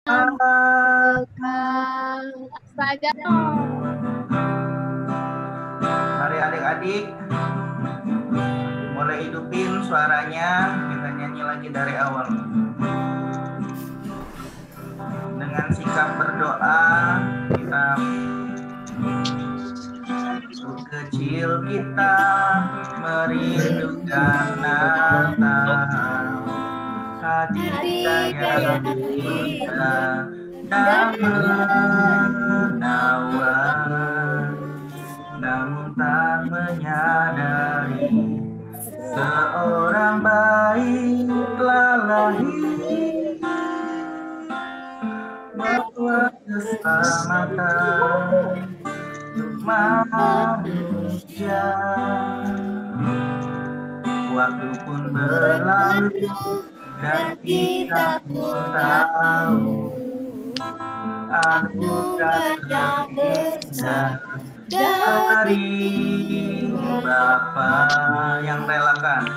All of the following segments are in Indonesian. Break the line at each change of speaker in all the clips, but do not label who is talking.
Astaga.
Mari adik-adik, mulai hidupin suaranya, kita nyanyi lagi dari awal. Dengan sikap berdoa, kita kecil kita merindukan Natal. Hati kita yang indah dan menawan, namun tak menyadari seorang bayi telah lahir, membawa keselamatan untuk manusia. Waktu pun berlalu dan kita pun tahu anugerah terpisah dari Bapa yang relakan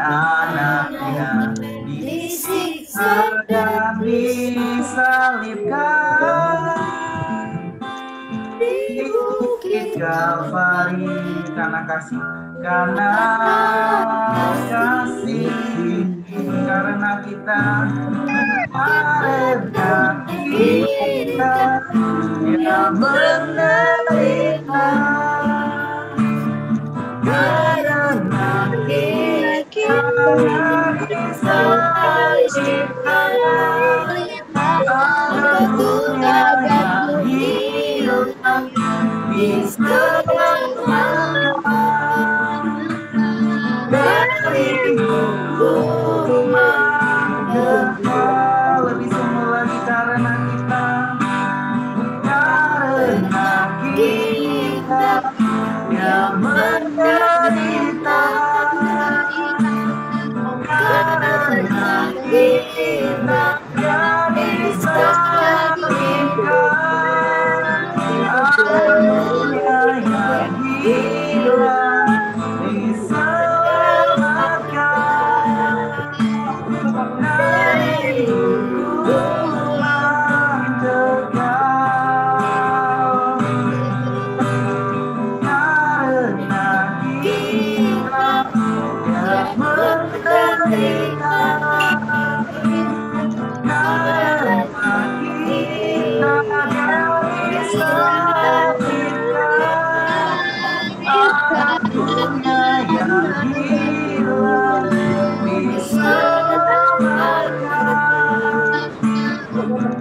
anaknya disiksa dan disalibkan di bukit Kalvari karena kasih, karena kita yang menderita, karena kita disalibkan, agar dunia yang hidup bisa dari hukuman kekal. Lebih semua lagi karena kita yang menderita, karena kita yang disalibkan, dunia yang hilang diselamatkan dari hukuman kekal, karena kita yang menderita, karena kita yang disalibkan, dunia yang hilang diselamatkan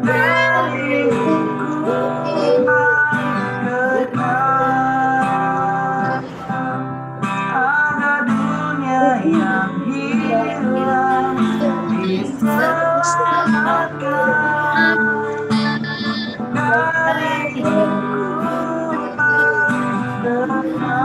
dari hukuman kekal, agar dunia yang hilang diselamatkan dari hukuman kekal.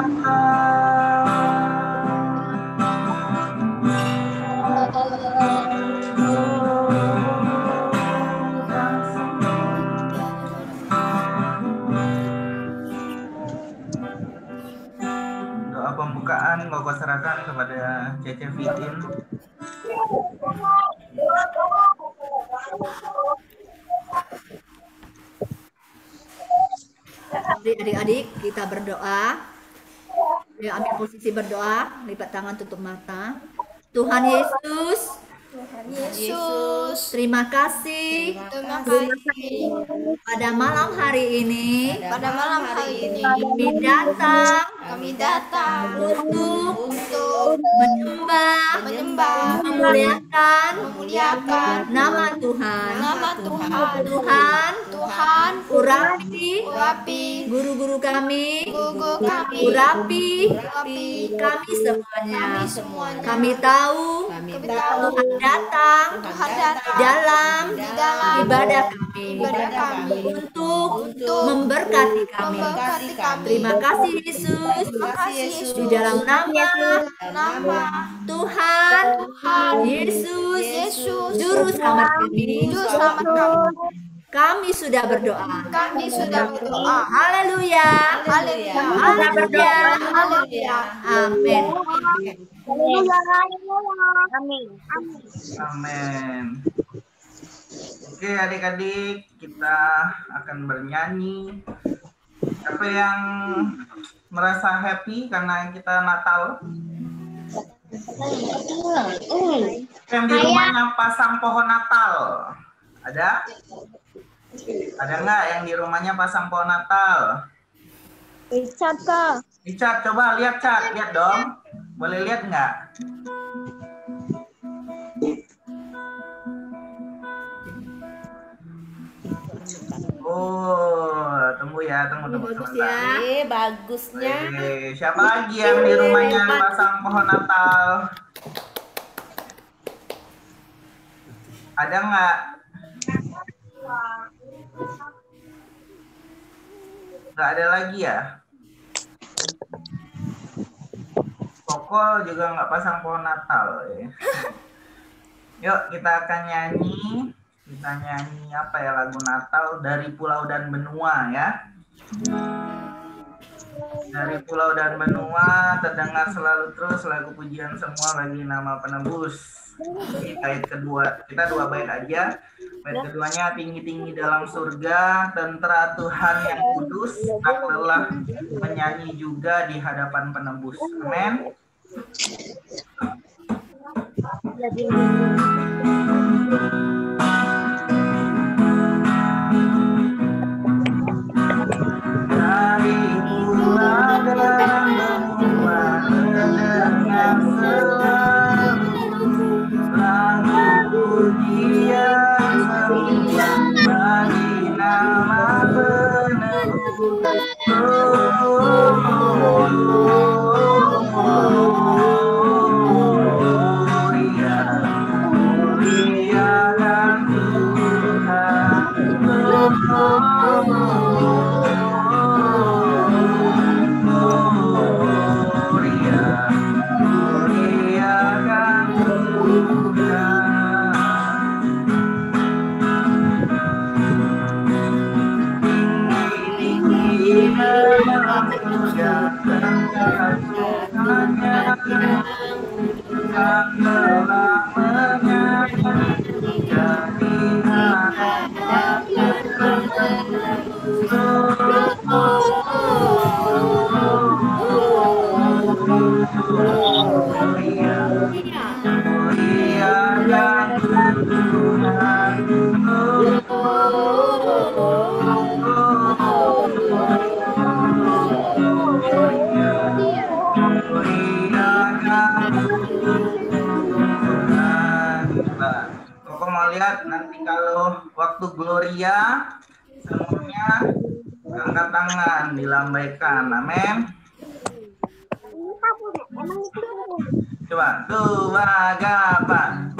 Doa pembukaan Koko serahkan kepada Cece Fitin.
Adik-adik, kita berdoa. Ya, ambil posisi berdoa, lipat tangan, tutup mata. Tuhan Yesus, terima kasih pada malam hari ini. Kami datang untuk menyembah, memuliakan nama Tuhan. Tuhan, urapi guru-guru kami, urapi kami semuanya. Kami tahu Tuhan datang dalam ibadah kami untuk memberkati kami. Terima kasih Yesus, di dalam nama Tuhan Yesus, Juru Selamat kami. Kami sudah berdoa. Haleluya. Amin.
Amin. Oke adik-adik, kita akan bernyanyi. Siapa yang merasa happy karena kita Natal? Yang di rumahnya pasang pohon Natal, ada? Ada nggak yang di rumahnya pasang pohon Natal?
Richard Kak.
Richard, coba lihat Cat, lihat dong. Boleh lihat nggak? Oh, tunggu ya, tunggu
Bagus
sebentar.
ya.
Bagusnya.
Siapa lagi yang di rumahnya pasang pohon Natal? Ada nggak? Nggak ada lagi ya? Koko juga nggak pasang pohon Natal. Ya. Yuk kita akan nyanyi. Kita nyanyi apa ya, lagu Natal dari Pulau dan Benua ya. Dari Pulau dan Benua terdengar selalu terus lagu pujian semua bagi nama penebus. Di bait kedua, kita 2 bait aja. Bait keduanya, tinggi-tinggi dalam surga, tentara Tuhan yang kudus, tak lelah menyanyi juga di hadapan penebus. Amin. Dari Pulau dan Benua terdengar selalu lagu pujian semua bagi nama penebus. Muliakan Koko mau lihat nanti kalau waktu Gloria semuanya angkat tangan dilambaikan, amin. Coba tuh bagapan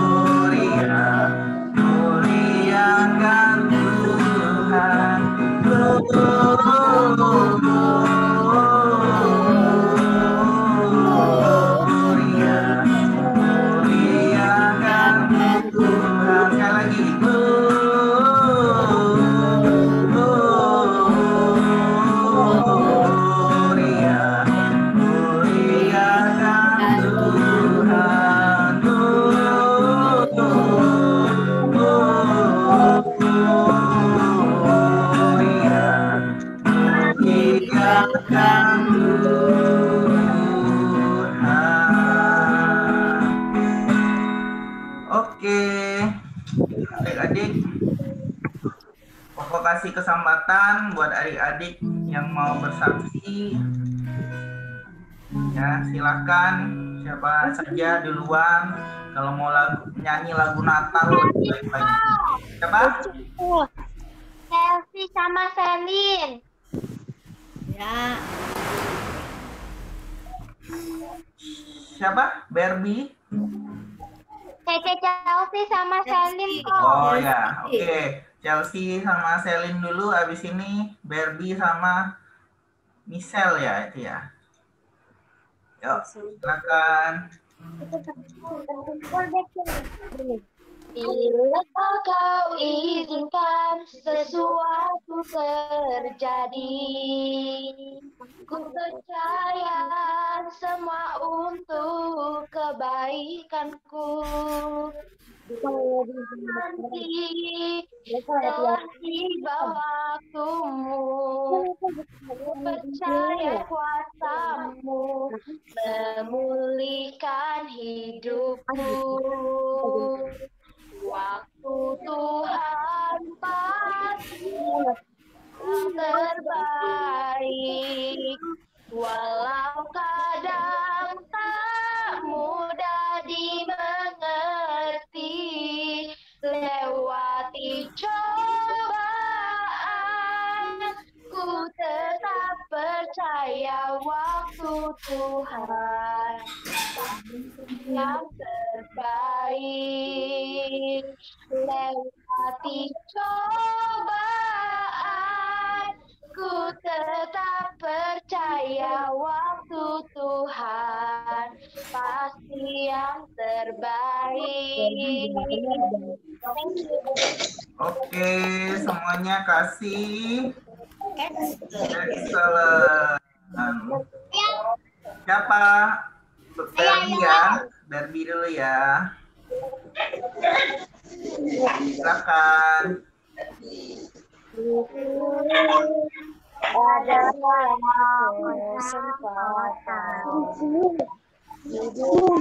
Gloria, muliakan Tuhan. Oke, adik-adik, Koko kasih kesempatan buat adik-adik yang mau bersaksi. Ya, silakan siapa saja duluan kalau mau nyanyi lagu Natal baik-baik. Siapa?
Selfie sama Selin.
Ya.
Siapa? Barbie?
Cece Chelsea sama Selin kok.
Oh ya, oke. Chelsea sama Selin dulu, abis ini Barbie sama Michelle ya itu ya. Yuk, silakan.
Bila kau izinkan sesuatu terjadi, ku percaya semua untuk kebaikanku. Nanti telah tiba waktumu, percaya kuasamu memulihkan hidupku. Waktu Tuhan pasti yang terbaik, walau kadang tak mudah dimengerti. Lewati cobaan, ku tetap percaya waktu Tuhan yang terbaik. Lewati cobaan, ku tetap percaya waktu Tuhan pasti yang terbaik. Thank you.
Oke, semuanya kasih. Excellent. Siapa? Derby ya. Derby dulu ya. Silakan.
Ada kesempatan hidup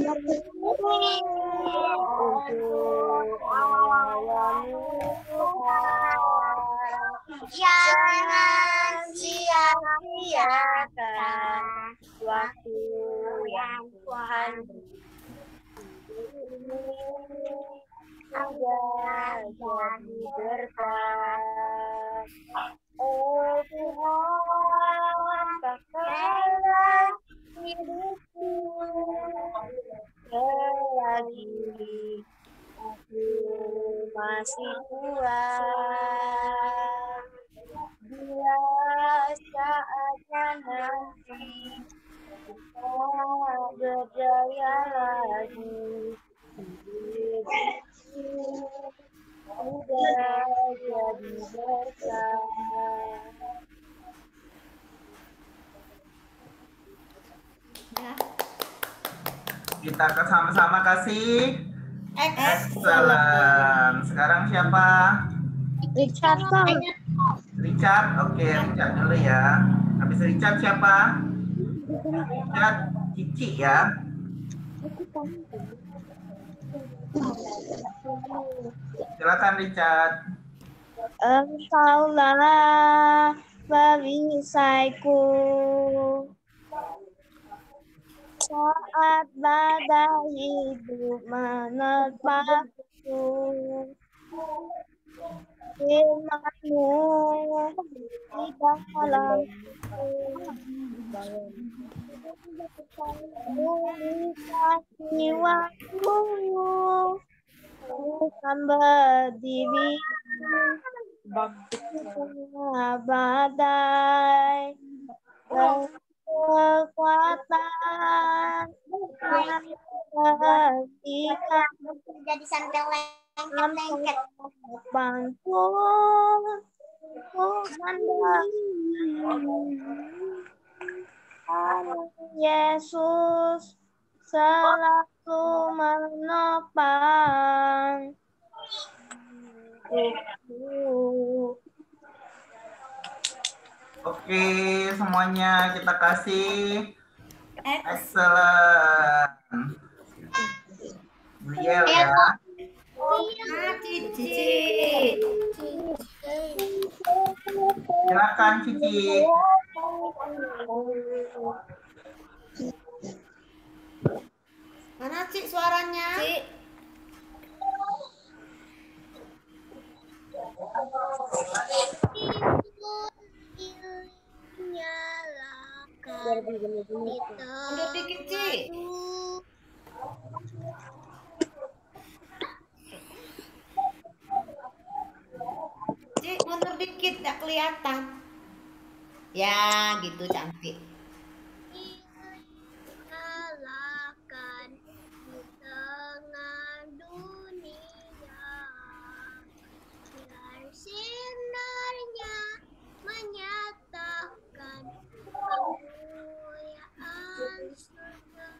untuk awalmu. Jangan sia-siakan waktu yang Tuhan beri, agar jadi berkat. Oh Tuhan, pakailah hidupku selagi aku masih kuat. Bila saatnya nanti kita berjaya lagi, udah jadi berkah.
Ya.
Kita sama-sama kasih. Excellent. Sekarang siapa?
Richard,
Richard. Oke, Richard dulu ya. Habis Richard siapa? Richard Cici ya. Silakan Richard.
Engkaulah perisaiku saat badai hidup menerpaku. Firman-Mu di dalam berikan jiwaku, bukan berdiri badai dan kekuatan yang terhentikan
Jadi sampai lengket.
bantu Yesus selalu menopang hidupku.
Oke, semuanya kita kasih. Excellent. Briel ya.
Cici.
Silakan Cici.
Mana Cik suaranya?
Cik.
Mundur dikit Cik. Cik mundur dikit, tak kelihatan. Ya gitu cantik.
Nyalakan di tengah dunia, biar sinarnya menyatakan kemuliaan surga.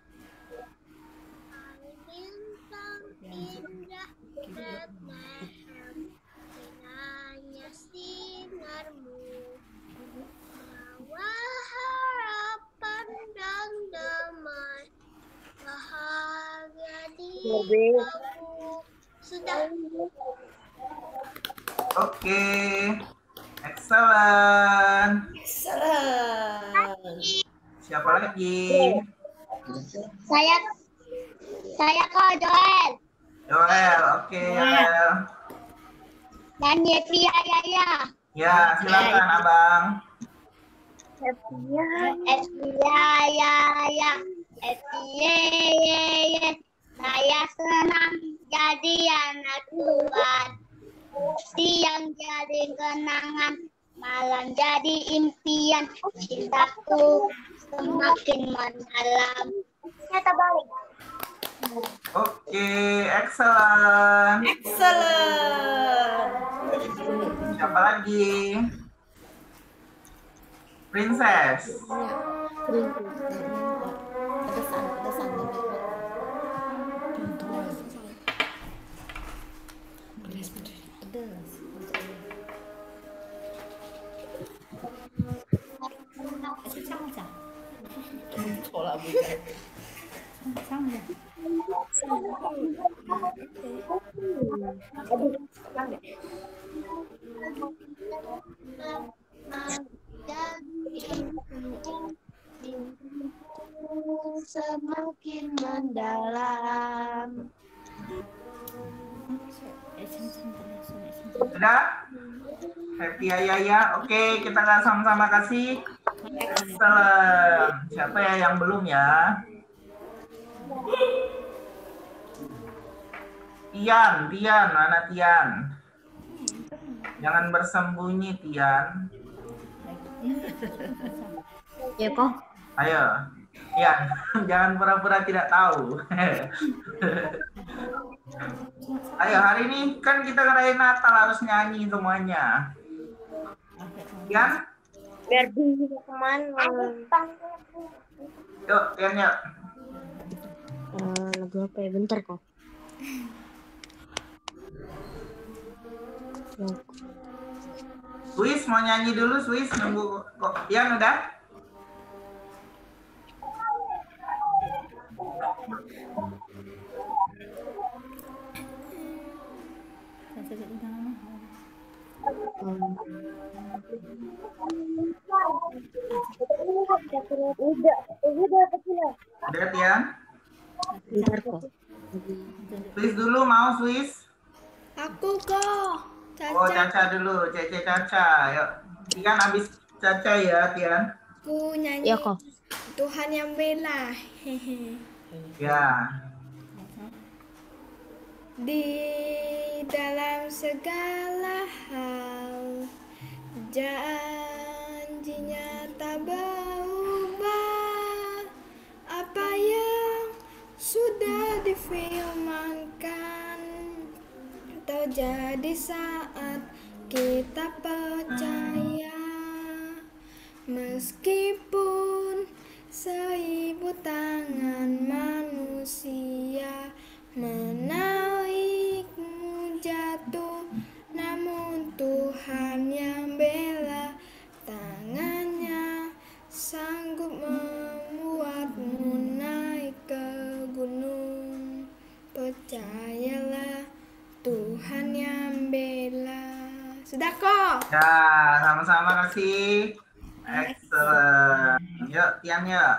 Sudah.
Oke. Excellent.
Excellent.
Siapa lagi?
Saya kok Joel.
Joel. Oke, Joel.
Dan Yepi ya.
Ya, silakan Abang.
Saya senang jadi anak Tuhan. Siang jadi kenangan, malam jadi impian. Cintaku semakin mendalam. Kata balik.
Oke, excellent.
Excellent.
Siapa lagi? Princess.
Pedesan. Pedes. Sekolah bukan.
Semakin mendalam.
Sudah? Happy ya. Oke, kita akan sama-sama kasih. Excellent. Siapa ya yang belum ya? Tian, mana Tian? Jangan bersembunyi, Tian.
Ya kok.
Ayo, Tian, jangan pura-pura tidak tahu. Ayo, hari ini kan kita ngerayain Natal, harus nyanyi semuanya. Tian?
Biar bisa kemana?
Yuk, Tian, yuk.
Lagu apa ya? Bentar kok.
Swiss mau nyanyi dulu, Swiss nunggu kok. Tian udah? Udah, Tian?
Bentar kok.
Swiss dulu mau, Swiss?
Aku kok.
Oh, Caca dulu, Cece Caca. Yuk. Tian habis Caca ya, Tian.
Aku nyanyi
Ya kok.
Tuhan yang bela. Hehe.
Ya.
Di dalam segala hal janjinya tak berubah. Apa yang sudah difirmankan terjadi saat kita percaya. Meskipun 1000 tangan manusia menarikmu jatuh, namun Tuhan yang bela tangannya sanggup membuatmu naik ke gunung. Percayalah, Tuhan yang bela. Sudah kok.
Ya, sama-sama kasih. Excellent. Yuk, Tian yuk.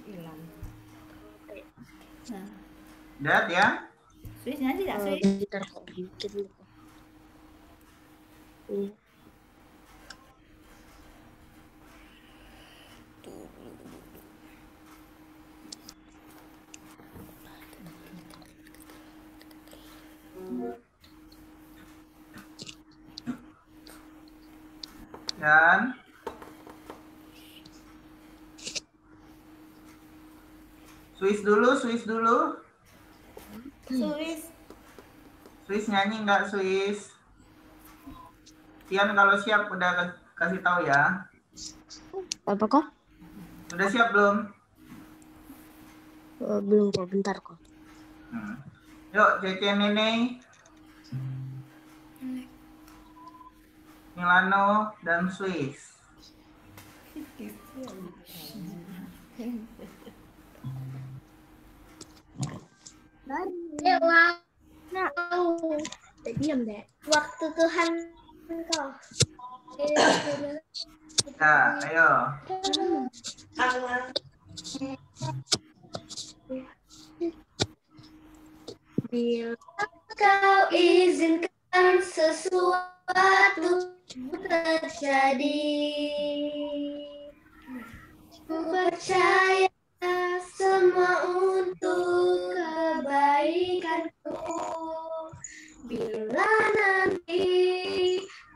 Hilang.
Udah, Tian?
Swiss nyanyi tak, Swiss?
Bentar kok. Dikit dulu kok. Iya.
Dan Swiss dulu. Swiss nyanyi nggak, Swiss? Tian kalau siap udah kasih tahu ya.
Apa kok?
Sudah siap belum?
Belum kok, bentar kok.
Yuk, Cece Nene, Milano, dan Swiss.
Diam deh. Waktu Tuhan kau.
Ya, ayo.
Bila kau izinkan sesuatu terjadi, ku percaya semua untuk kebaikanku. Bila nanti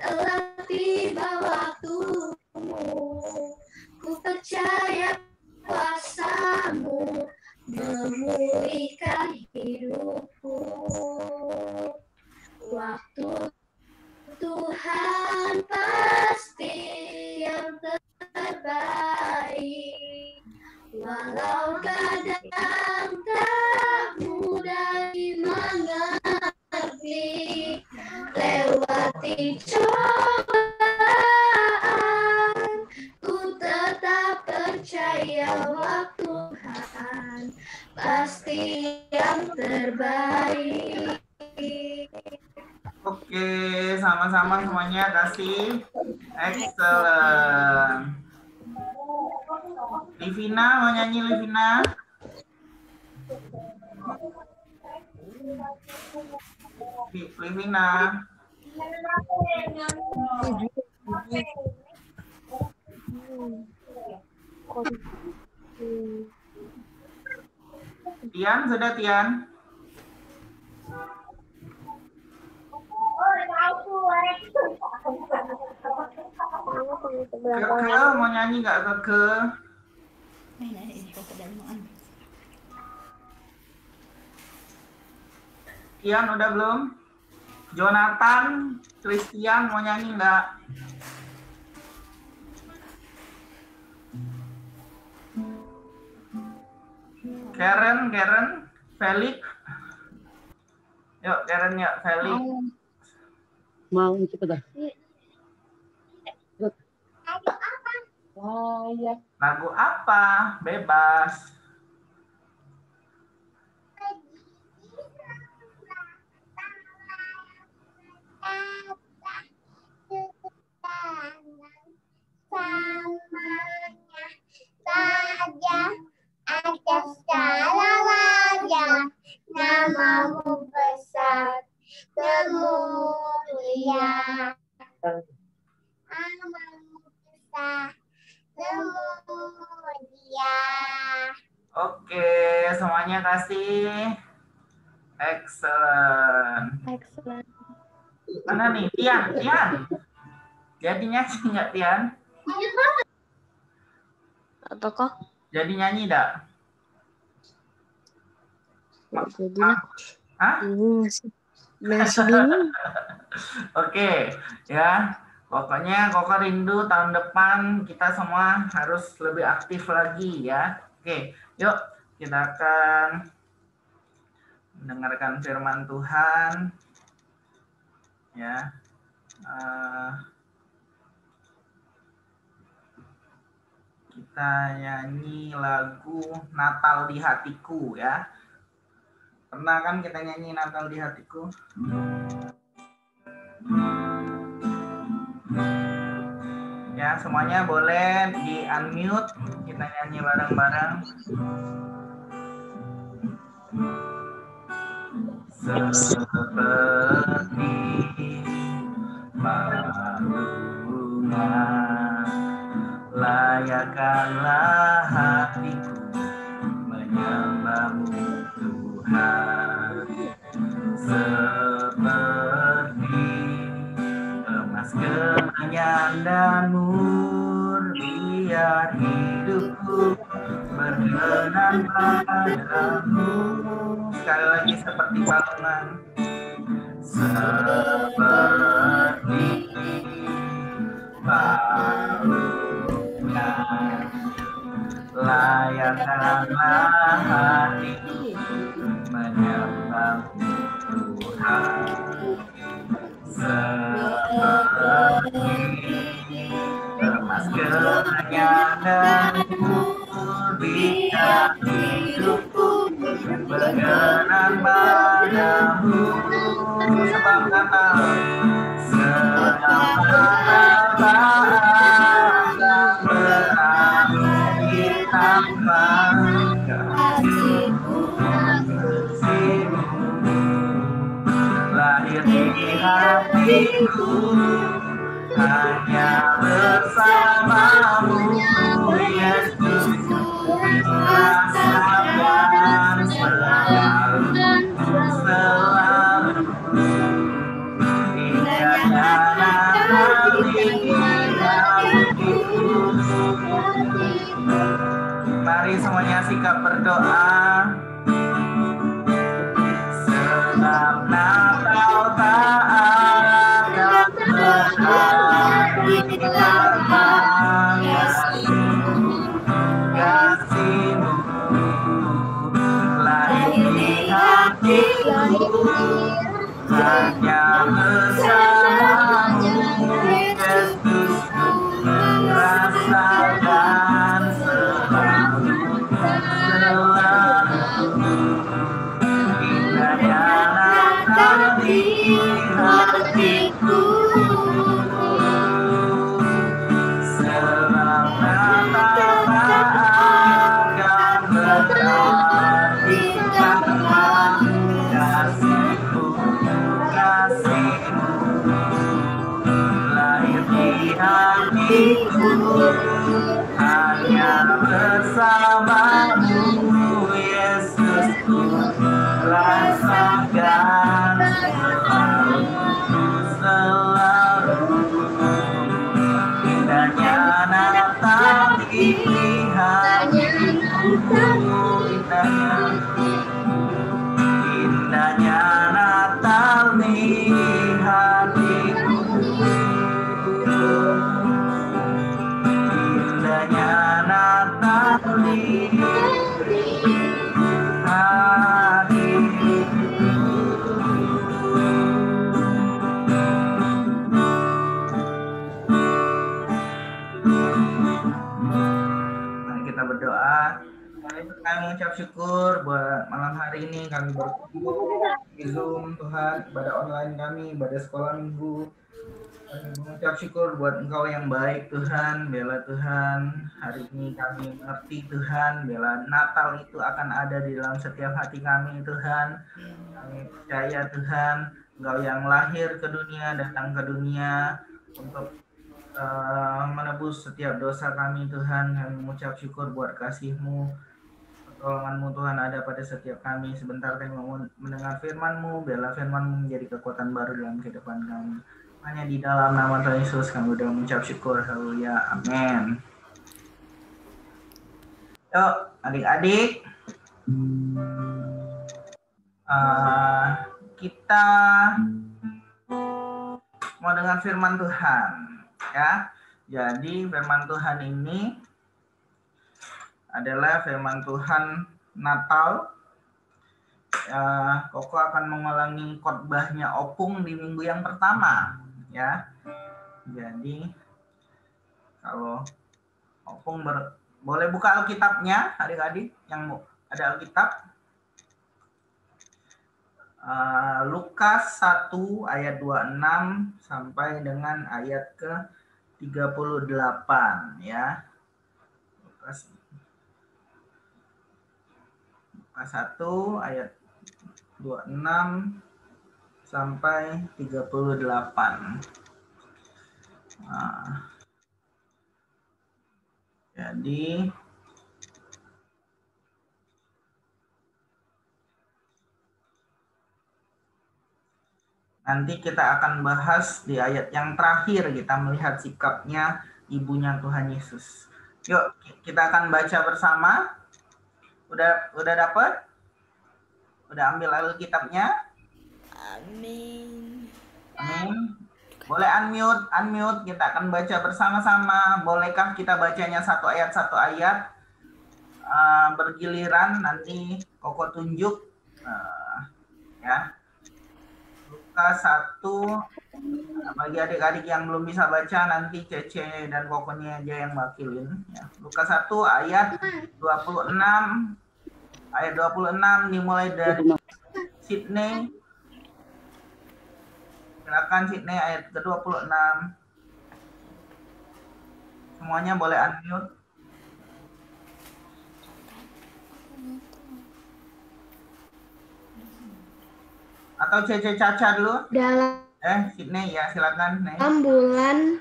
telah tiba waktumu, ku percaya kuasamu memulihkan hidupku. Waktu Tuhan pasti yang terbaik, walau kadang tak mudah dimengerti. Lewati cobaan, ku tetap percaya waktu Tuhan pasti yang terbaik.
Oke, sama-sama semuanya kasih. Excellent. Livina, mau nyanyi Livina? Livina. Tian, sudah Tian? Keke, mau nyanyi nggak Keke? Tian udah belum? Jonathan, Christian mau nyanyi nggak? Karen, Felix. Yuk, Karen yuk, Felix.
Mau cepet dah.
Lagu apa? Bebas.
Ada segala wajah, namamu besar, termulia. Namamu besar, termulia.
Oke, semuanya kasih. Excellent. Mana nih? Tian. Jadi nyanyi nggak Tian?
Apa kok?
Jadi nyanyi nggak?
Jadi lah.
Hah?
Bingung masih bingung.
Oke, ya. Pokoknya Koko rindu tahun depan kita semua harus lebih aktif lagi ya. Oke, yuk kita akan mendengarkan firman Tuhan. Ya. Kita nyanyi lagu Natal di Hatiku ya. Pernah kan kita nyanyi Natal di Hatiku? Ya, semuanya boleh di unmute, kita nyanyi bareng-bareng. Seperti bunga, layakkanlah hatiku menyembahmu Tuhan. Seperti emas kemenyan dan murni, biar hidupku berkenan padamu. Sekali lagi seperti balungan. Seperti balungan, Layakkanlah hatiku menyembah Tuhan seperti emas kenyatanku di hidupku berkenan padamu sebab kata lahir di hatiku hanya bersamamu Yesus rasakan selalu indahnya mari semuanya sikap berdoa. Sebab Natal tak akan berarti tanpa kasih-Mu lahir di hatiku hanya bersamamu Yesus rasakan selalu indahnya Natal di hatiku sebab Natal tak akan berarti tanpa kasih-Mu lahir di hatiku hanya bersamamu Yesusku rasakan selalu indahnya Natal di hatiku indahnya Natal di hatiku indahnya Natal di mari kita berdoa. Kami mengucap syukur buat malam hari ini kami berkumpul di Zoom Tuhan, ibadah online kami, ibadah sekolah minggu. Kami mengucap syukur buat Engkau yang baik Tuhan, bela Tuhan. Hari ini kami mengerti Tuhan, bela Natal itu akan ada di dalam setiap hati kami Tuhan. Kami percaya Tuhan, Engkau yang lahir ke dunia, datang ke dunia untuk menebus setiap dosa kami Tuhan. Kami mengucap syukur buat kasih-Mu, pertolongan-Mu Tuhan ada pada setiap kami. Sebentar kami mau mendengar firman-Mu, bela firman-Mu menjadi kekuatan baru dalam kehidupan kami. Hanya di dalam nama Tuhan Yesus kami sudah mengucap syukur. Haleluya. Amin. Yuk adik-adik, kita mau dengar firman Tuhan ya. Jadi firman Tuhan ini adalah firman Tuhan Natal. Koko akan mengulangi khotbahnya Opung di minggu yang pertama ya. Jadi kalau Opung boleh buka Alkitabnya adik-adik yang ada Alkitab. Lukas 1 ayat 26 sampai dengan ayat ke 38 ya. Lukas 1 ayat 26 sampai 38. Jadi nanti kita akan bahas di ayat yang terakhir, kita melihat sikapnya ibunya Tuhan Yesus. Yuk, kita akan baca bersama. Udah dapat? Udah ambil Alkitabnya?
Amin.
Amin. Boleh unmute. Kita akan baca bersama-sama. Bolehkah kita bacanya satu ayat? Bergiliran, nanti Koko tunjuk. Ya. Lukas 1. Bagi adik-adik yang belum bisa baca, nanti Cece dan Kokonya aja yang wakilin. Ya. Lukas 1 ayat 26. Ayat 26 dimulai dari Sydney. Silakan Sydney, ayat ke-26. Semuanya boleh unmute. Atau Cece Caca dulu? Sydney ya, silakan.
Dalam bulan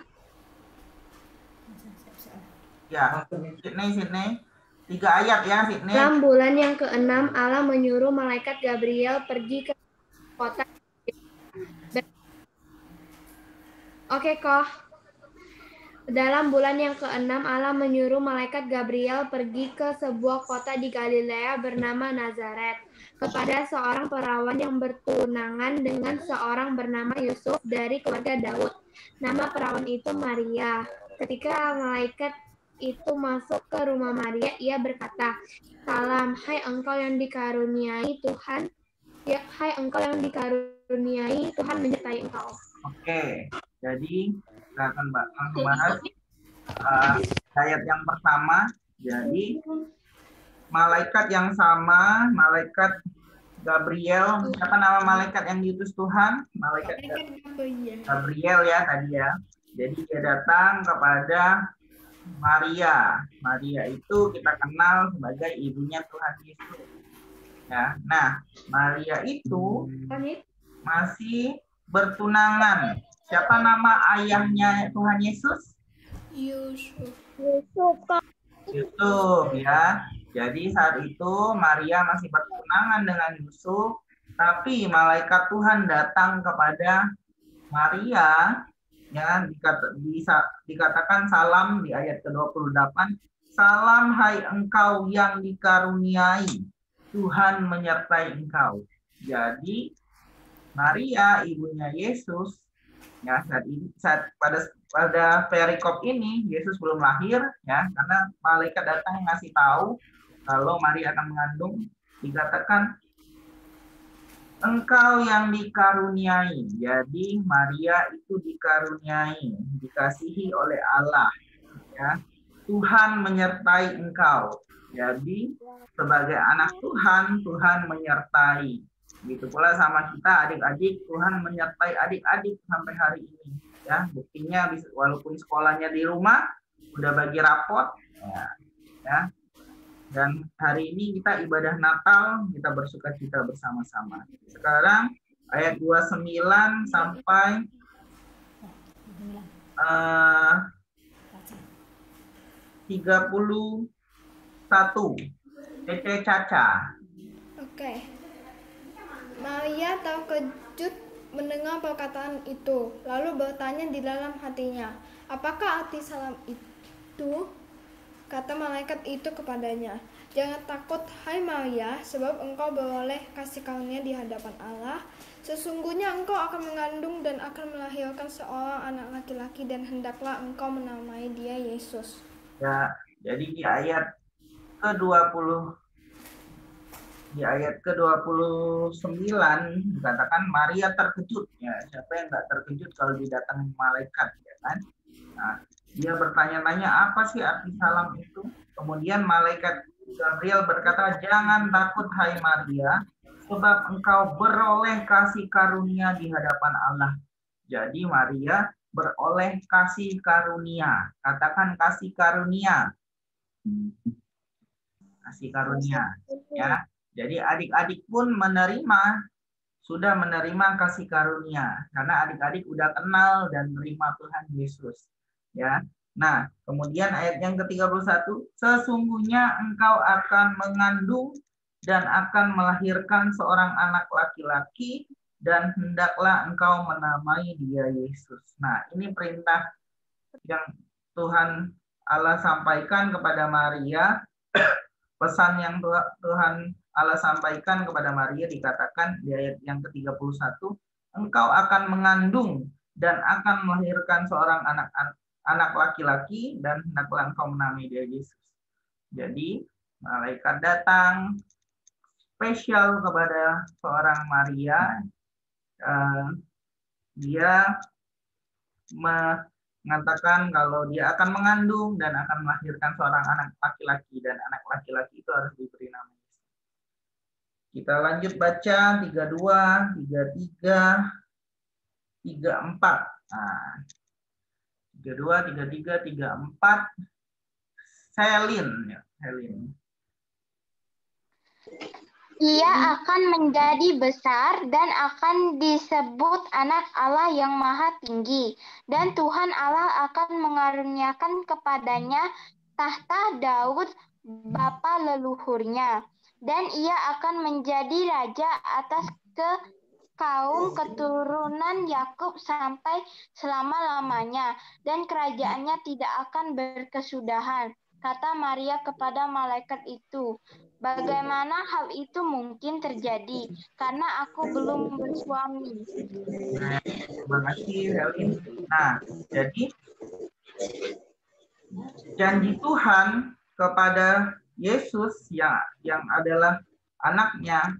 Ya, Sydney. 3 ayat ya, Sydney.
dalam bulan yang ke-6 Allah menyuruh malaikat Gabriel pergi ke kota. Oke, kok. Dalam bulan yang ke-6 Allah menyuruh malaikat Gabriel pergi ke sebuah kota di Galilea bernama Nazaret kepada seorang perawan yang bertunangan dengan seorang bernama Yusuf dari keluarga Daud. Nama perawan itu Maria. Ketika malaikat itu masuk ke rumah Maria, ia berkata, "Salam, hai engkau yang dikaruniai Tuhan. Ya, hai engkau yang dikaruniai Tuhan menyertai engkau."
Oke, jadi kita akan langsung bahas ayat yang pertama. Jadi malaikat yang sama, malaikat Gabriel. Siapa nama malaikat yang diutus Tuhan? Malaikat Gabriel ya tadi ya. Jadi dia datang kepada Maria. Maria itu kita kenal sebagai ibunya Tuhan Yesus. Ya, nah Maria itu masih bertunangan. Siapa nama ayahnya Tuhan Yesus? Yusuf ya. Jadi saat itu Maria masih bertunangan dengan Yusuf, tapi malaikat Tuhan datang kepada Maria. Ya, dikatakan salam di ayat ke-28. Salam hai engkau yang dikaruniai, Tuhan menyertai engkau. Jadi Maria ibunya Yesus ya, pada perikop ini Yesus belum lahir ya, karena malaikat datang ngasih tahu kalau Maria akan mengandung. Dikatakan engkau yang dikaruniai. Jadi Maria itu dikaruniai, dikasihi oleh Allah ya. Tuhan menyertai engkau. Jadi sebagai anak Tuhan, Tuhan menyertai. Gitu pula sama kita adik-adik, Tuhan menyertai adik-adik sampai hari ini ya. Buktinya walaupun sekolahnya di rumah udah bagi rapot ya. Dan hari ini kita ibadah Natal, kita bersukacita bersama-sama. Sekarang ayat 29 sampai 31. Cece Caca.
Oke. Maria terkejut mendengar perkataan itu, lalu bertanya di dalam hatinya, "Apakah arti salam itu?" Kata malaikat itu kepadanya, "Jangan takut, hai Maria, sebab engkau beroleh kasih karunia di hadapan Allah. Sesungguhnya engkau akan mengandung dan akan melahirkan seorang anak laki-laki, dan hendaklah engkau menamai dia Yesus."
Ya, jadi di ayat ke-29 dikatakan Maria terkejut. Ya, siapa yang nggak terkejut kalau didatangi malaikat, ya kan? Nah, dia bertanya-tanya apa sih arti salam itu. Kemudian malaikat Gabriel berkata, "Jangan takut hai Maria, sebab engkau beroleh kasih karunia di hadapan Allah." Jadi Maria beroleh kasih karunia. Katakan kasih karunia. Kasih karunia ya. Jadi adik-adik pun sudah menerima kasih karunia karena adik-adik udah kenal dan menerima Tuhan Yesus ya. Nah, kemudian ayat yang ke-31, "Sesungguhnya engkau akan mengandung dan akan melahirkan seorang anak laki-laki, dan hendaklah engkau menamai dia Yesus." Nah, ini perintah yang Tuhan Allah sampaikan kepada Maria. Pesan yang Tuhan Allah sampaikan kepada Maria dikatakan di ayat yang ke-31, "Engkau akan mengandung dan akan melahirkan seorang anak laki-laki dan hendaklah engkau menamai dia Yesus. Jadi malaikat datang spesial kepada seorang Maria. Dia mengatakan kalau dia akan mengandung dan akan melahirkan seorang anak laki-laki, dan anak laki-laki itu harus diberi nama Yesus. Kita lanjut baca 32, 33, 34. Nah, 32, 33, 34. Selin.
Ia akan menjadi besar dan akan disebut anak Allah yang Maha Tinggi. Dan Tuhan Allah akan mengaruniakan kepadanya tahta Daud bapa leluhurnya. Dan ia akan menjadi raja atas kaum keturunan Yakub sampai selama-lamanya. Dan kerajaannya tidak akan berkesudahan. Kata Maria kepada malaikat itu, bagaimana hal itu mungkin terjadi? Karena aku belum bersuami.
Terima kasih, Helin. Nah, jadi janji Tuhan kepada Yesus yang adalah anaknya,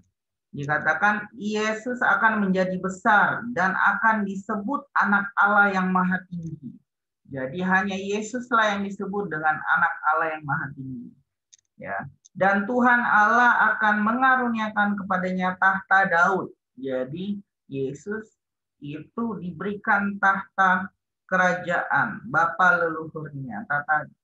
dikatakan Yesus akan menjadi besar dan akan disebut anak Allah yang Maha Tinggi. Jadi hanya Yesuslah yang disebut dengan anak Allah yang Maha Tinggi. Ya. Dan Tuhan Allah akan mengaruniakan kepadanya tahta Daud. Jadi Yesus itu diberikan tahta kerajaan bapa leluhurnya,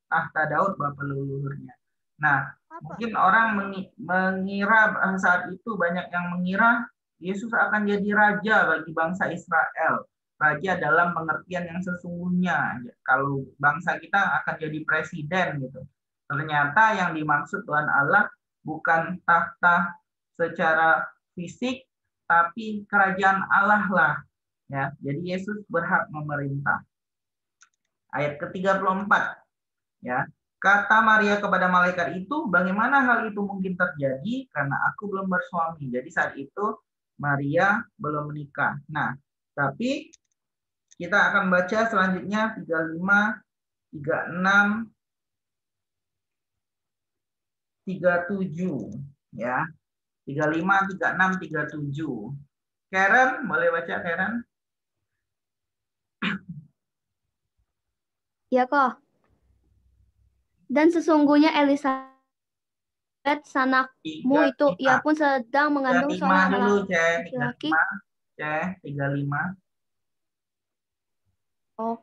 tahta Daud bapa leluhurnya. Nah, mungkin orang mengira saat itu, banyak yang mengira Yesus akan jadi raja bagi bangsa Israel. Raja dalam pengertian yang sesungguhnya. Kalau bangsa kita akan jadi presiden gitu. Ternyata yang dimaksud Tuhan Allah bukan tahta secara fisik, tapi kerajaan Allah lah. Ya, jadi Yesus berhak memerintah. Ayat ke-34. Ya, kata Maria kepada malaikat itu, bagaimana hal itu mungkin terjadi karena aku belum bersuami. Jadi saat itu Maria belum menikah. Nah, tapi kita akan baca selanjutnya 35, 36, 37 ya. 35, 36, 37. Karen, boleh baca Karen?
Ya kok. Dan sesungguhnya Elisabet sanakmu itu, ia pun sedang mengandung seorang laki-laki.
35.
Oh.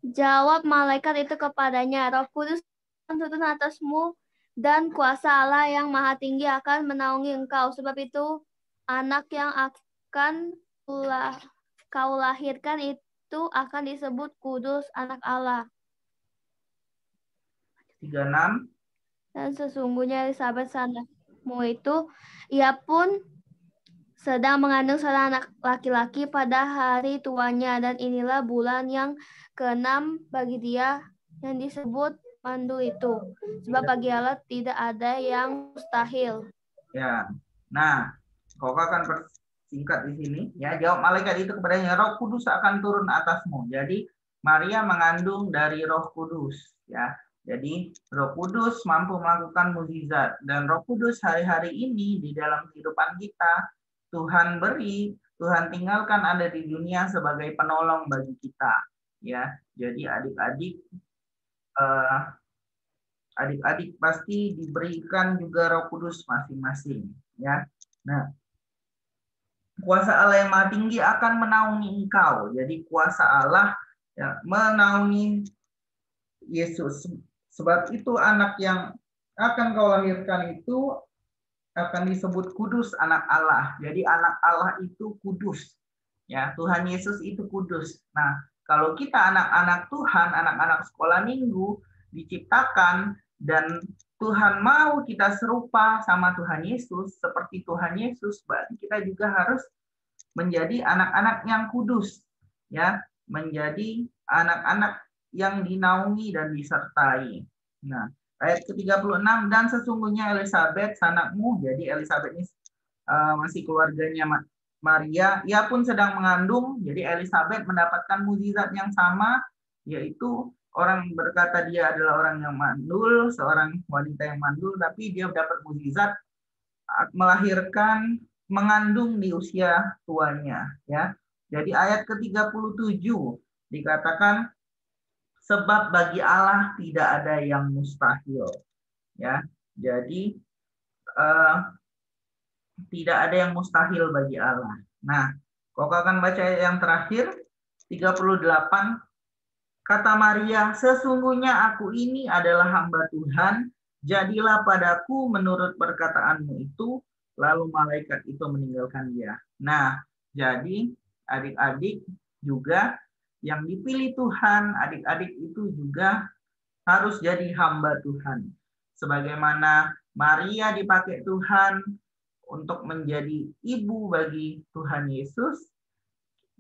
Jawab malaikat itu kepadanya, Roh Kudus akan turun atasmu dan kuasa Allah yang Maha Tinggi akan menaungi engkau. Sebab itu anak yang akan kau lahirkan itu akan disebut kudus, anak Allah.
36.
Dan sesungguhnya Elisabet sanakmu itu, ia pun sedang mengandung seorang anak laki-laki pada hari tuanya, dan inilah bulan yang ke-6 bagi dia yang disebut mandu itu. Sebab bagi Allah tidak ada yang mustahil.
Ya. Nah, kau akan persingkat di sini. Ya, jawab malaikat itu kepadanya, Roh Kudus akan turun atasmu. Jadi Maria mengandung dari Roh Kudus. Ya. Jadi Roh Kudus mampu melakukan mukjizat, dan Roh Kudus hari-hari ini di dalam kehidupan kita Tuhan beri, Tuhan tinggalkan ada di dunia sebagai penolong bagi kita, ya. Jadi adik-adik pasti diberikan juga Roh Kudus masing-masing, ya. Nah, kuasa Allah yang Maha Tinggi akan menaungi engkau. Jadi kuasa Allah ya, menaungi Yesus. Sebab itu anak yang akan kau lahirkan itu akan disebut kudus, anak Allah. Jadi anak Allah itu kudus. Ya, Tuhan Yesus itu kudus. Nah, kalau kita anak-anak Tuhan, anak-anak sekolah minggu diciptakan dan Tuhan mau kita serupa sama Tuhan Yesus, seperti Tuhan Yesus, berarti kita juga harus menjadi anak-anak yang kudus. Ya, menjadi anak-anak yang dinaungi dan disertai. Nah, ayat ke-36, dan sesungguhnya Elisabet sanakmu, jadi Elisabet ini masih keluarganya Maria, ia pun sedang mengandung. Jadi Elizabeth mendapatkan mukjizat yang sama, yaitu orang berkata dia adalah orang yang mandul, seorang wanita yang mandul, tapi dia dapat mukjizat melahirkan, mengandung di usia tuanya. Ya, jadi ayat ke-37 dikatakan, sebab bagi Allah tidak ada yang mustahil. Ya, jadi tidak ada yang mustahil bagi Allah. Nah, Koko akan baca ayat yang terakhir, 38. Kata Maria, sesungguhnya aku ini adalah hamba Tuhan, jadilah padaku menurut perkataanmu itu. Lalu malaikat itu meninggalkan dia. Nah, jadi adik-adik juga yang dipilih Tuhan, adik-adik itu juga harus jadi hamba Tuhan. Sebagaimana Maria dipakai Tuhan untuk menjadi ibu bagi Tuhan Yesus,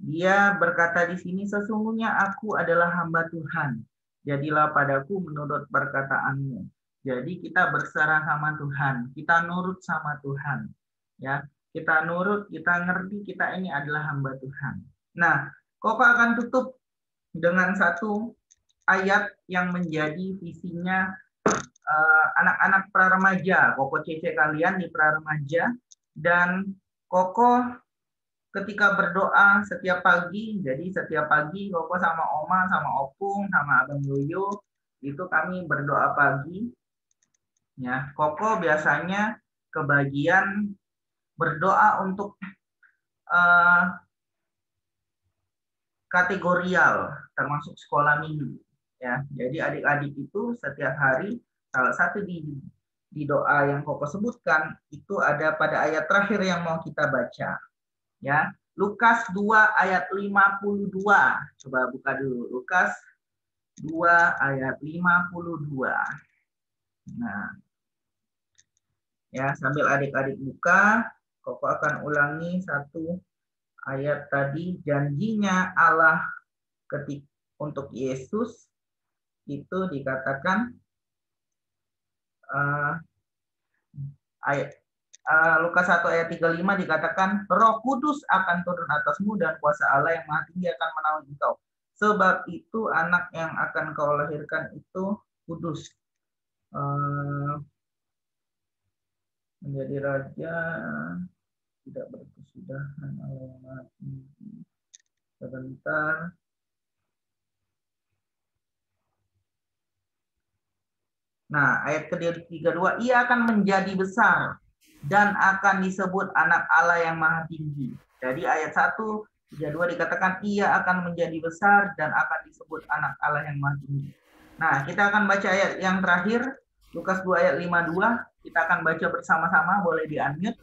dia berkata di sini, sesungguhnya aku adalah hamba Tuhan, jadilah padaku menurut perkataanmu. Jadi kita berserah sama Tuhan, kita nurut sama Tuhan, ya, kita nurut, kita ngerti kita ini adalah hamba Tuhan. Nah, Koko akan tutup dengan satu ayat yang menjadi visinya anak-anak praremaja, Koko Cece kalian di praremaja, dan Koko ketika berdoa setiap pagi, jadi setiap pagi Koko sama Oma, sama Opung, sama Abang Yoyo, itu kami berdoa pagi. Ya, Koko biasanya kebagian berdoa untuk kategorial, termasuk sekolah minggu. Ya, jadi adik-adik itu setiap hari salah satu di doa yang Koko sebutkan itu ada pada ayat terakhir yang mau kita baca. Ya, Lukas 2 ayat 52. Coba buka dulu Lukas 2 ayat 52. Nah, ya, sambil adik-adik buka, Koko akan ulangi satu ayat tadi. Janjinya Allah untuk Yesus itu dikatakan Lukas 1 ayat 35 dikatakan, Roh Kudus akan turun atasmu dan kuasa Allah yang Maha Tinggi akan menaungi engkau. Sebab itu anak yang akan kau lahirkan itu kudus, menjadi raja, tidak berkesudahan, Allah yang Maha Tinggi. Sebentar. Nah, ayat ke-32, ia akan menjadi besar dan akan disebut anak Allah yang Maha Tinggi. Jadi ayat 1, 32 dikatakan ia akan menjadi besar dan akan disebut anak Allah yang Maha Tinggi. Nah, kita akan baca ayat yang terakhir, Lukas 2 ayat 52. Kita akan baca bersama-sama, boleh di-unmute.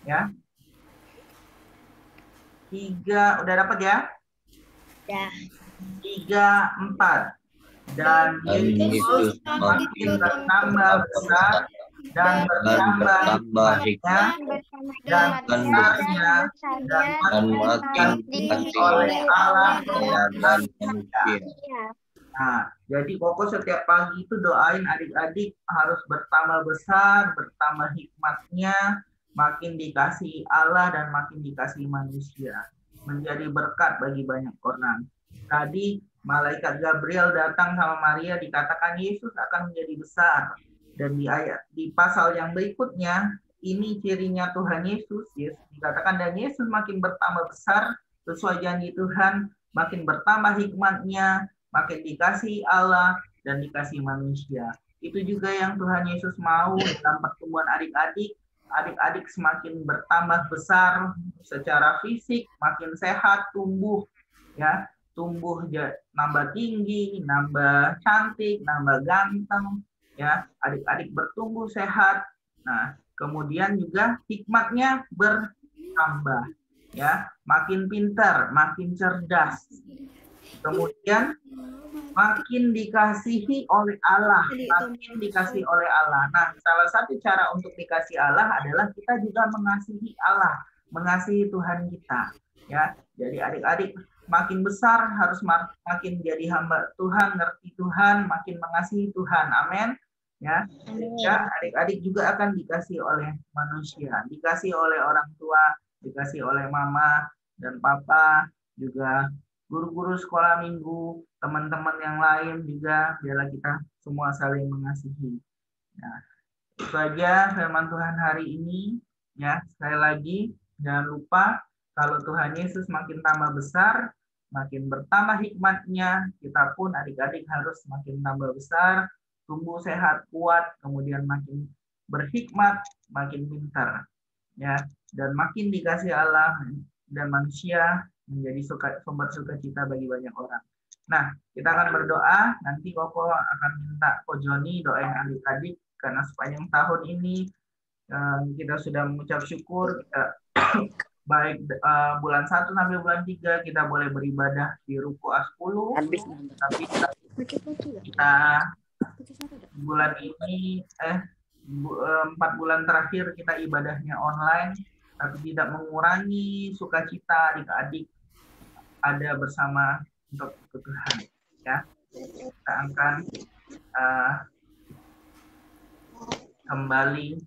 Ya. 3, udah dapat ya?
Ya.
3, 4. Dan Yesus makin bertambah besar dan bertambah hikmatnya dan besarnya dan makin tinggi oleh Allah dan manusia. Nah, jadi Koko setiap pagi itu doain adik-adik harus bertambah besar, bertambah hikmatnya, makin dikasih Allah dan makin dikasih manusia, menjadi berkat bagi banyak orang. Tadi malaikat Gabriel datang sama Maria, dikatakan Yesus akan menjadi besar. Dan di pasal yang berikutnya, ini cirinya Tuhan Yesus. Dikatakan dan Yesus makin bertambah besar, sesuai janji Tuhan, makin bertambah hikmatnya, makin dikasih Allah dan dikasih manusia. Itu juga yang Tuhan Yesus mau dalam pertumbuhan adik-adik. Adik-adik semakin bertambah besar secara fisik, makin sehat, tumbuh, ya. Tumbuh nambah tinggi, nambah cantik, nambah ganteng, ya. Adik-adik bertumbuh sehat. Nah, kemudian juga hikmatnya bertambah, ya. Makin pintar, makin cerdas. Kemudian makin dikasihi oleh Allah, makin dikasihi oleh Allah. Nah, salah satu cara untuk dikasihi Allah adalah kita juga mengasihi Allah, mengasihi Tuhan kita, ya. Jadi adik-adik makin besar harus makin jadi hamba Tuhan, ngerti Tuhan, makin mengasihi Tuhan. Amin. Ya. Ya, adik-adik juga akan dikasihi oleh manusia, dikasihi oleh orang tua, dikasih oleh mama dan papa, juga guru-guru sekolah minggu, teman-teman yang lain juga, biarlah kita semua saling mengasihi. Nah, itu aja firman Tuhan hari ini. Ya, sekali lagi jangan lupa kalau Tuhan Yesus makin tambah besar, makin bertambah hikmatnya, kita pun adik-adik harus makin tambah besar, tumbuh sehat, kuat, kemudian makin berhikmat, makin pintar. Ya, dan makin dikasih Allah dan manusia menjadi sumber sukacita bagi banyak orang. Nah, kita akan berdoa. Nanti Koko akan minta Ko Joni doain adik-adik karena sepanjang tahun ini kita sudah mengucap syukur. Baik bulan 1 sampai bulan 3 kita boleh beribadah di Ruko A10. Tapi kita bulan ini 4 bulan terakhir kita ibadahnya online, tapi tidak mengurangi sukacita adik-adik ada bersama untuk Tuhan. Ya, kita akan kembali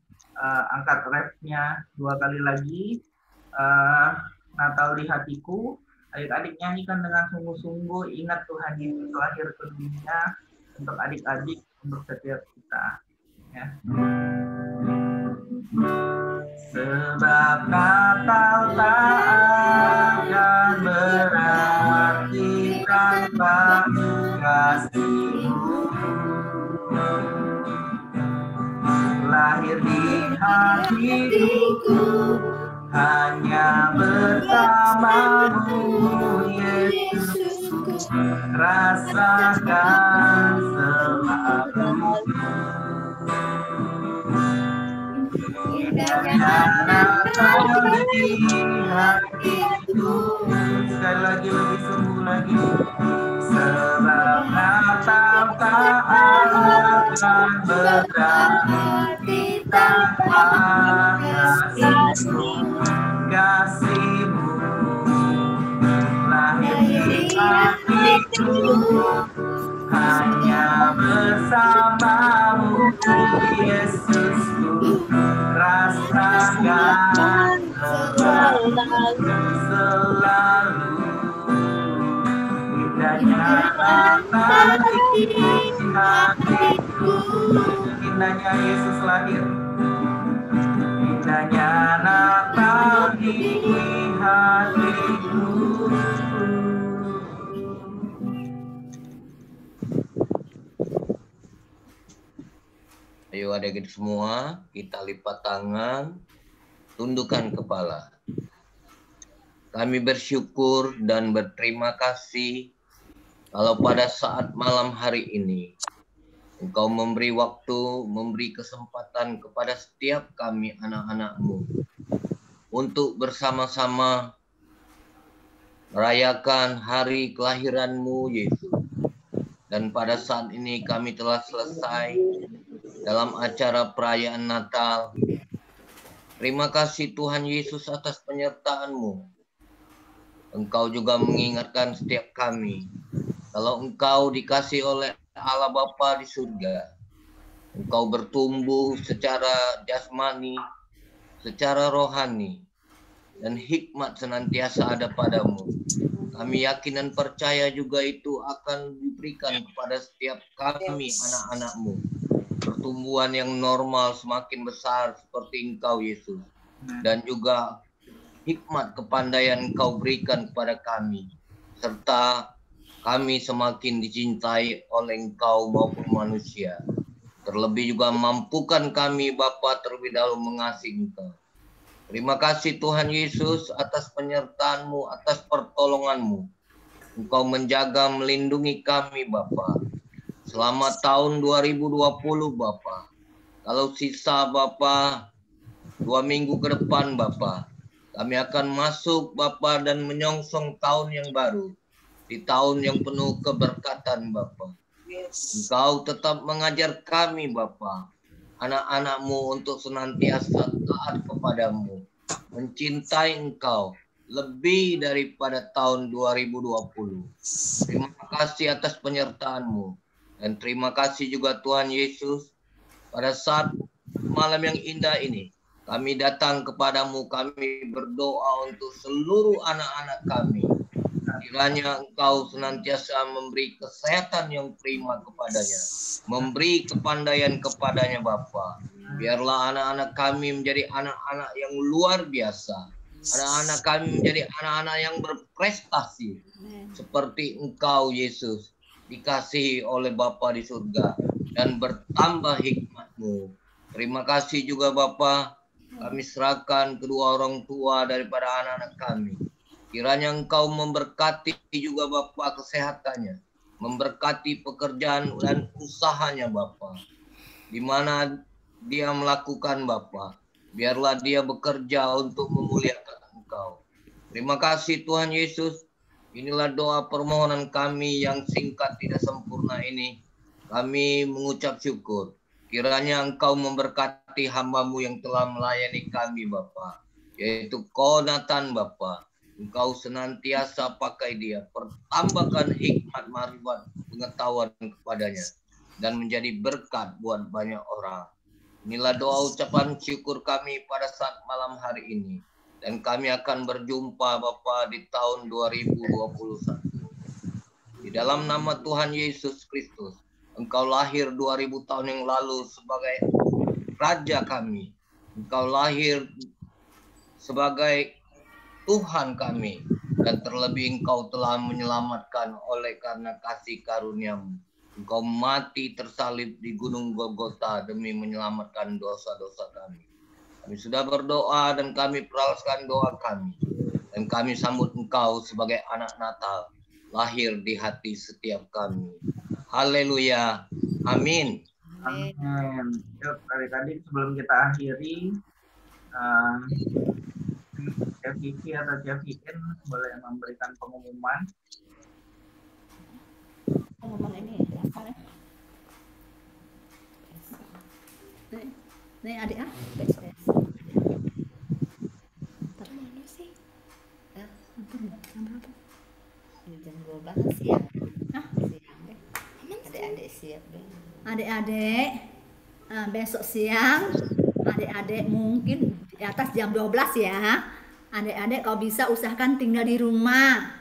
angkat refnya 2 kali lagi. Natal di hatiku, adik-adik nyanyikan dengan sungguh-sungguh, ingat Tuhan Yesus lahir ke dunia untuk adik-adik, untuk setiap kita. Ya. Sebab Natal tak akan berarti tanpa kasih-Mu. Lahir di hatiku hanya bersama-Mu, Yesus, rasakan selalu. Indahnya Natal di hatiku. Sekali lagi, lebih sungguh lagi. Sebab Natal tak akan berarti tanpa kasih-Mu. Kasih-Mu lahir di hatiku, hanya bersama-Mu, Yesusku, rasakan selalu. Indahnya Natal di hatiku, indahnya Yesus lahir. Indahnya Natal di hatiku.
Ayo adik-adik semua, kita lipat tangan, tundukkan kepala. Kami bersyukur dan berterima kasih kalau pada saat malam hari ini Engkau memberi waktu, memberi kesempatan kepada setiap kami anak-anak-Mu untuk bersama-sama merayakan hari kelahiran-Mu, Yesus. Dan pada saat ini kami telah selesai dalam acara perayaan Natal. Terima kasih Tuhan Yesus atas penyertaan-Mu. Engkau juga mengingatkan setiap kami kalau Engkau dikasih oleh Allah Bapa di surga, Engkau bertumbuh secara jasmani, secara rohani, dan hikmat senantiasa ada padamu. Kami yakin dan percaya juga itu akan diberikan kepada setiap kami anak-anak-Mu. Pertumbuhan yang normal semakin besar seperti Engkau Yesus. Dan juga hikmat kepandaian Engkau berikan kepada kami. Serta kami semakin dicintai oleh Engkau maupun manusia. Terlebih juga mampukan kami Bapa terlebih dahulu mengasihi Engkau. Terima kasih Tuhan Yesus atas penyertaan-Mu, atas pertolongan-Mu. Engkau menjaga, melindungi kami Bapa. Selamat tahun 2020 Bapa. Kalau sisa Bapa 2 minggu ke depan Bapa, kami akan masuk Bapa dan menyongsong tahun yang baru. Di tahun yang penuh keberkatan Bapa. Engkau tetap mengajar kami Bapa, anak-anak-Mu untuk senantiasa taat kepadamu, mencintai Engkau lebih daripada tahun 2020. Terima kasih atas penyertaan-Mu. Dan terima kasih juga Tuhan Yesus pada saat malam yang indah ini. Kami datang kepadamu, kami berdoa untuk seluruh anak-anak kami. Kiranya Engkau senantiasa memberi kesehatan yang prima kepadanya, memberi kepandaian kepadanya Bapa. Biarlah anak-anak kami menjadi anak-anak yang luar biasa. Anak-anak kami menjadi anak-anak yang berprestasi. Seperti Engkau Yesus dikasihi oleh Bapa di surga dan bertambah hikmat-Mu. Terima kasih juga Bapa. Kami serahkan kedua orang tua daripada anak-anak kami. Kiranya Engkau memberkati juga Bapa kesehatannya, memberkati pekerjaan dan usahanya Bapa. Di mana dia melakukan Bapa, biarlah dia bekerja untuk memuliakan Engkau. Terima kasih Tuhan Yesus. Inilah doa permohonan kami yang singkat tidak sempurna ini. Kami mengucap syukur. Kiranya Engkau memberkati hamba-Mu yang telah melayani kami Bapa, yaitu Konatan Bapa. Engkau senantiasa pakai dia, pertambahkan hikmat, marifat, pengetahuan kepadanya, dan menjadi berkat buat banyak orang. Inilah doa ucapan syukur kami pada saat malam hari ini. Dan kami akan berjumpa Bapa di tahun 2021. Di dalam nama Tuhan Yesus Kristus, Engkau lahir 2000 tahun yang lalu sebagai Raja kami. Engkau lahir sebagai Tuhan kami, dan terlebih Engkau telah menyelamatkan oleh karena kasih karunia-Mu. Engkau mati tersalib di Gunung Golgota demi menyelamatkan dosa-dosa kami. Kami sudah berdoa dan kami peralaskan doa kami. Dan kami sambut Engkau sebagai anak Natal, lahir di hati setiap kami. Haleluya. Amin.
Amin. Yuk, adik-adik sebelum kita akhiri, Chef Kiki atau Chef Iin boleh memberikan pengumuman.
Pengumuman ini apa ya? Nih adik BSS.
Mana sih?
Ya, jam berapa? Jam 12 siap. Siang deh. Adik-adik siap deh. Adik-adik, besok siang, adik-adik mungkin di atas jam 12 ya. Adik-adik kalau bisa usahakan tinggal di rumah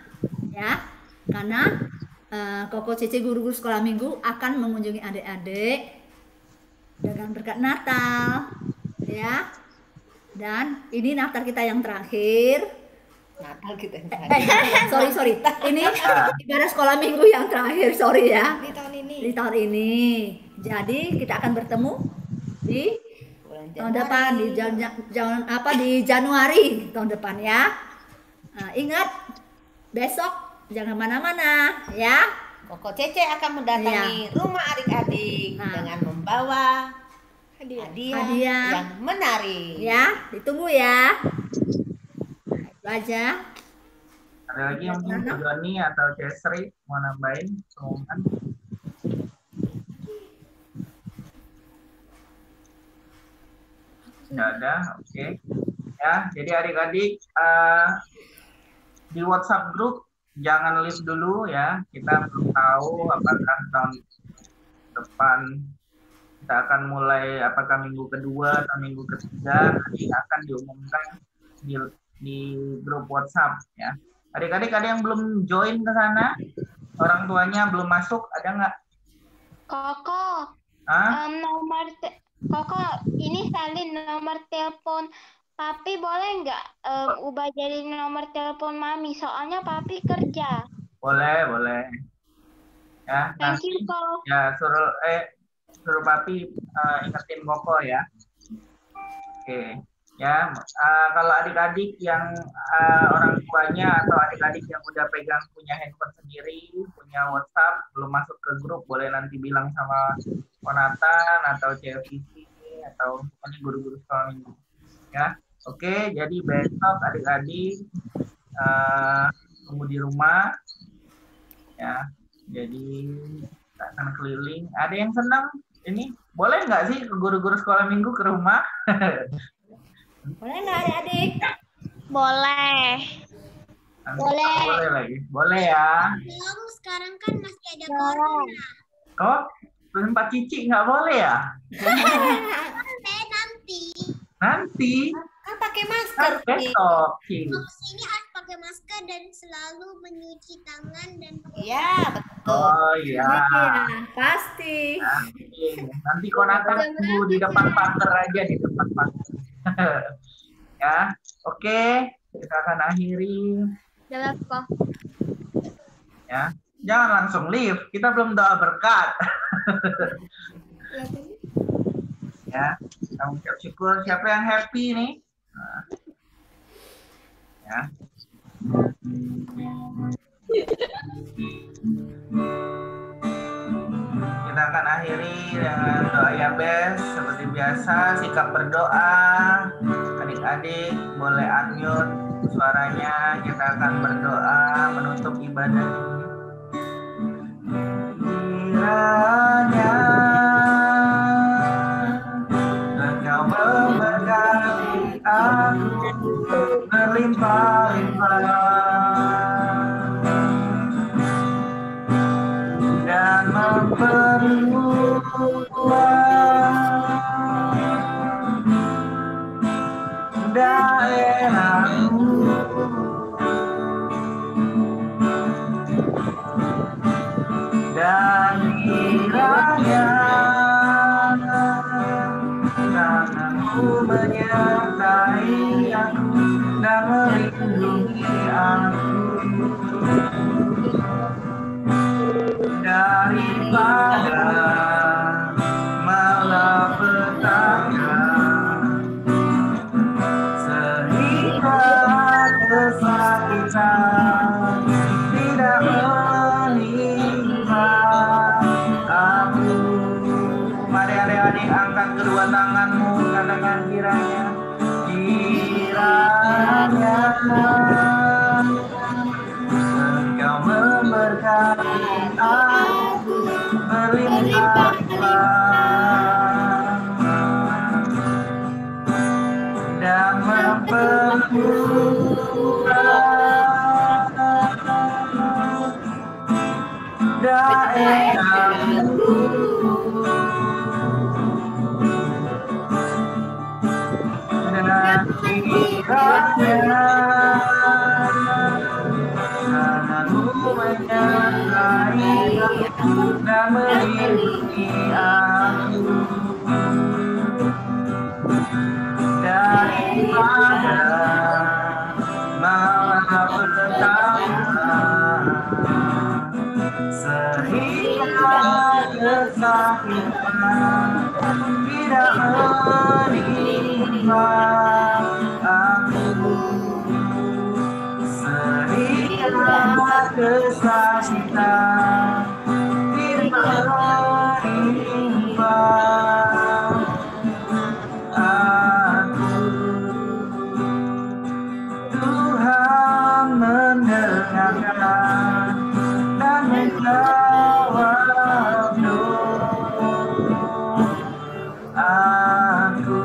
ya. Karena Koko Cici guru-guru sekolah minggu akan mengunjungi adik-adik dengan berkat Natal ya. Dan ini Natal kita yang terakhir. Natal kita yang terakhir. sorry. Ini ibadah sekolah minggu yang terakhir, sorry ya.
Di tahun ini.
Di tahun ini. Jadi kita akan bertemu di tahun depan di Januari tahun depan ya. Nah, ingat besok jangan mana-mana ya.
Koko Cece akan mendatangi rumah adik-adik dengan membawa hadiah yang menarik.
Ya, ditunggu ya. Itu aja.
Ada lagi yang mungkin Joni atau Cesri mau nambahin pengumuman? Nggak ada, oke. Ya, jadi adik-adik di WhatsApp grup jangan list dulu ya. Kita belum tahu apakah tahun depan kita akan mulai apakah minggu kedua atau minggu ketiga, nanti akan diumumkan di grup WhatsApp ya. Adik-adik ada yang belum join ke sana? Orang tuanya belum masuk, ada nggak?
Koko, Koko, ini salin nomor telepon Papi boleh nggak ubah jadi nomor telepon Mami? Soalnya Papi kerja.
Boleh. Ya,
Thank you, Koko.
Ya, suruh Papi ingetin Koko ya. Oke. Ya, kalau adik-adik yang orang tuanya atau adik-adik yang udah pegang punya handphone sendiri, punya WhatsApp, belum masuk ke grup, boleh nanti bilang sama Konatan atau CFC atau pokoknya guru-guru sekolah minggu. Ya, oke. Jadi besok adik-adik tunggu di rumah. Ya, jadi kita akan keliling. Ada yang senang? Ini boleh nggak sih guru-guru sekolah minggu ke rumah?
Boleh nggak adik-adik?
Boleh.
Boleh lagi. Boleh ya.
Sekarang kan masih ada corona.
Oh, tempat Cici nggak boleh ya?
Nanti.
Nanti.
Kan pakai masker.
Besok.
Ini harus pakai masker dan selalu mencuci tangan dan
Iya, betul.
Oh iya.
Pasti.
Nanti Konata tunggu di depan pagar aja, di depan pagar. Ya, oke. Kita akan akhiri.
Dalam kok.
Ya, jangan langsung leave. Kita belum doa berkat. Ya, kita ucap syukur. Siapa yang happy nih? Nah. Ya. Kita akan akhiri dengan doa Yabes seperti biasa. Sikap berdoa. Adik-adik boleh unmute suaranya. Kita akan berdoa menutup ibadah ini. Kiranya Engkau memberkati aku berlimpah-limpah dan memperluas daerahmu. Dan kiranya tanganmu menyertai aku dan melindungi aku daripada malapetaka, sehingga kesakitan tidak menimpa aku. Mari adik-adik angkat kedua tanganmu, katakan kiranya Engkau memberkati aku berlimpah-limpah dan memperluas daerahmu. Dan kiranya tanganmu menyertai aku dan melindungi aku daripada malapetaka, sehingga kesakitan tidak menimpa aku, sehingga kesakitan tidak menimpa aku. Tuhan mendengarkan dan menjawab doa aku.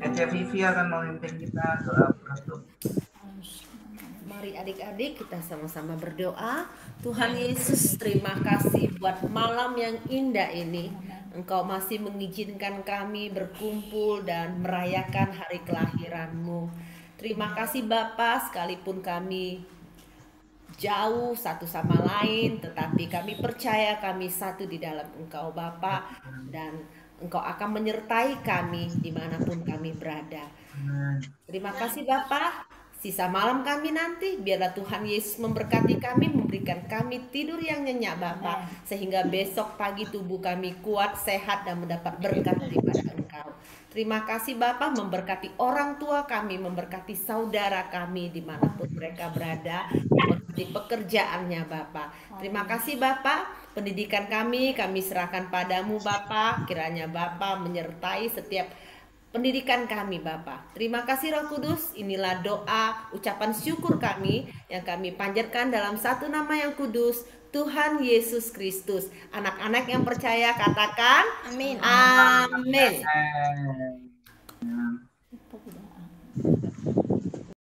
Cece Vivi akan memimpin kita doa penutup.
Mari adik-adik kita sama-sama berdoa. Tuhan Yesus, terima kasih buat malam yang indah ini. Engkau masih mengizinkan kami berkumpul dan merayakan hari kelahiran-Mu. Terima kasih Bapa, sekalipun kami jauh satu sama lain, tetapi kami percaya kami satu di dalam Engkau Bapa, dan Engkau akan menyertai kami dimanapun kami berada. Terima kasih Bapa. Sisa malam kami nanti, biarlah Tuhan Yesus memberkati kami, memberikan kami tidur yang nyenyak Bapa, sehingga besok pagi tubuh kami kuat, sehat, dan mendapat berkat daripada Engkau. Terima kasih Bapa, memberkati orang tua kami, memberkati saudara kami dimanapun mereka berada, memberkati pekerjaannya Bapa. Terima kasih Bapa, pendidikan kami serahkan padamu Bapa, kiranya Bapa menyertai setiap pendidikan kami Bapa. Terima kasih Roh Kudus, inilah doa, ucapan syukur kami yang kami panjatkan dalam satu nama yang kudus, Tuhan Yesus Kristus. Anak-anak yang percaya katakan amin. Amin.